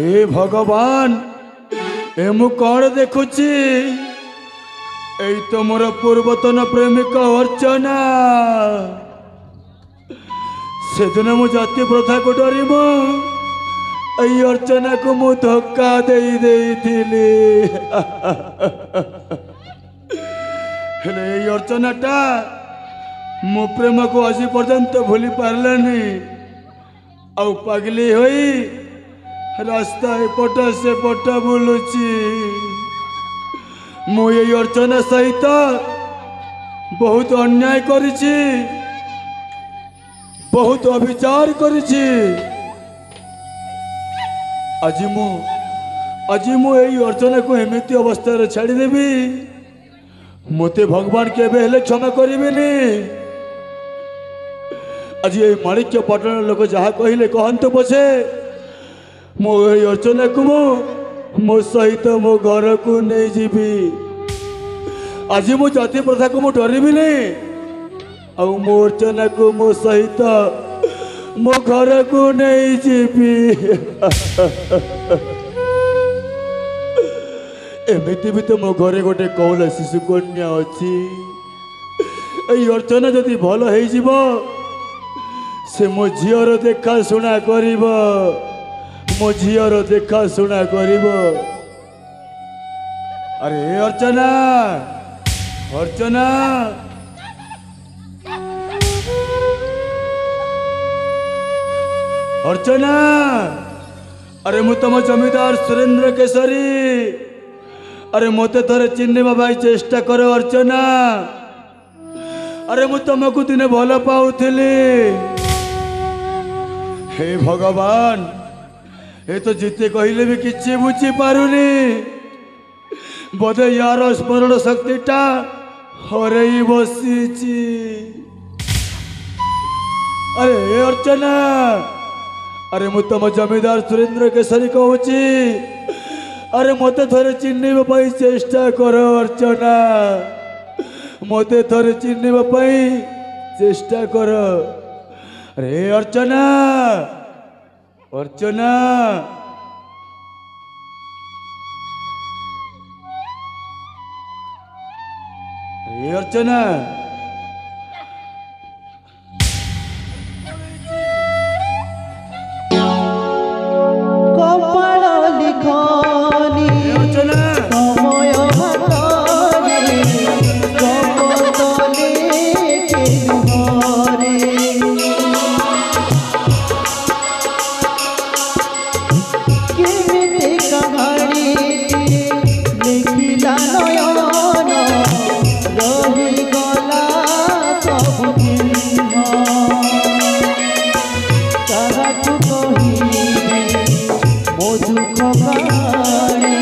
हे भगवान ए मु कौन देखुची एई तो मोर पूर्वतन प्रेमिका अर्चना से दिन मु जाति प्रथा को डरी मो एई अर्चना को मु धक्का देई देइथिली हेले एई अर्चनाटा मो प्रेम को आज पर्यंत भूली पारलानी आउ पागली होई रास्ता एपट सेपट बुलुची मु ये अर्चना सहित बहुत अन्याय करिछि बहुत अविचार करिछि आज मु ये अर्चना को एमिति अवस्था रे छाड़ी देबी मते भगवान केबे हेले क्षमा करिबेनी आज ये माणिक्य पटन लोक जहाँ कहले कहंतु पछे मो अर्चना को मो सहित मो घर को नहीं जीवी आज मो जाति प्रथा को मो डरबी नहीं आउ मो अर्चना को मो सहित मो घर को नहीं जीवी एमती भी तो मो घरे गोटे कौला शिशु कन्या अच्छी अर्चना जदि भल हो से मो झीर देखा शुणा कर मो झीर देखा शुणा कर अरे अर्चना अर्चना अर्चना अरे मु तुम जमीदार सुरेंद्र केसरी अरे मते थोड़े चिन्ह भाई चेष्टा कर अर्चना अरे मु तुमको दिने भल पाऊली हे भगवान ये तो जिते कहले भी किसी बुझी पारुनी बोधे यार स्मरण शक्तिटा हरई बसीची अरे अर्चना अरे मु तुम जमीदार सुरेंद्र केसरी कहूची अरे मते थोड़े चिन्ह पाई चेष्टा कर अर्चना मते थोड़े चिन्ह पाई चेष्टा कर अरे अर्चना अर्चना अरे अर्चना कपाल लिखनी अर्चना समय हातरे कपतले केनुहरे केमिति कहानी लिखिला नयन रहिगला सब चिन्ह ताहाकु कहिबे मो दुख कहानी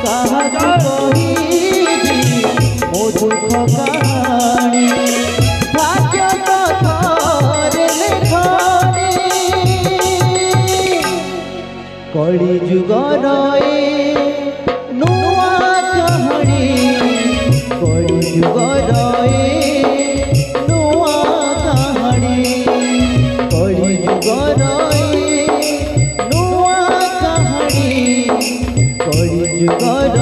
ताहाकु कहिबे मो दुख कहानी भाग्य कथारे लेखनी कली जुगर नुआ कहानी कली जुगर नुआ कहानी कली जुगर नुआ कहानी कली जुगर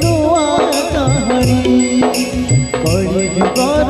नुआ कहानी कली जुगर